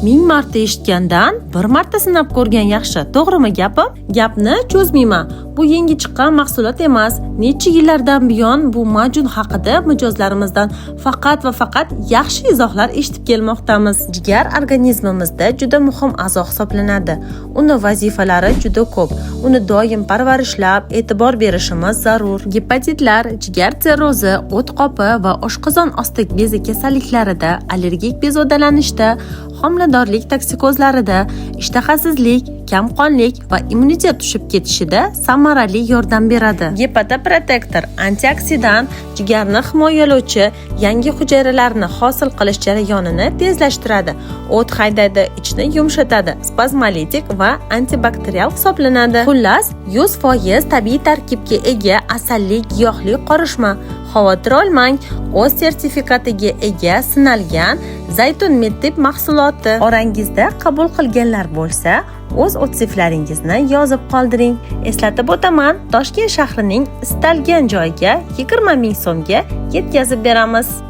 1000 marta eshitgandan 1 marta sinab ko'rgan yaxshi. To'g'rimi gapim? Gapni cho'zmayman. Bu yangi chiqqan mahsulot emas. Necha yillardan buyon bu majun haqida mijozlarimizdan faqat va faqat yaxshi izohlar eshitib kelmoqdamiz. Jigar organizmimizda juda muhim a'zo hisoblanadi. Uni vazifalari juda ko'p. Uni doim parvarishlab, e'tibor berishimiz zarur. Gepatitlar, jigar sirrozi, o't qopi va oshqozon osti bezi kasalliklarida, allergik bezovtalanishda, homiladorlik toksikozlarida, ishtahasizlik, kamqonlik va immunitet tushib ketishida samarali yordam beradi. Gepata Protector antioksidant, jigarni himoyalovchi, yangi hujayralarni hosil qilish jarayonini tezlashtiradi. O't haydaydi, ichni yumshatadi, spazmolitik va antibakterial hisoblanadi. Xullas, 100% tabiiy tarkibga ega asalli giyohli qorishma. Xavotir olmang, o'z sertifikatiga ega sinalgan zaytun mettib mahsuloti. Orangizda qabul qilganlar bo'lsa, o'z otsiflaringizni yozib qoldiring. Eslatib o'taman, Toshkent shahrining istalgan joyiga 20 ming so'mga yetkazib beramiz.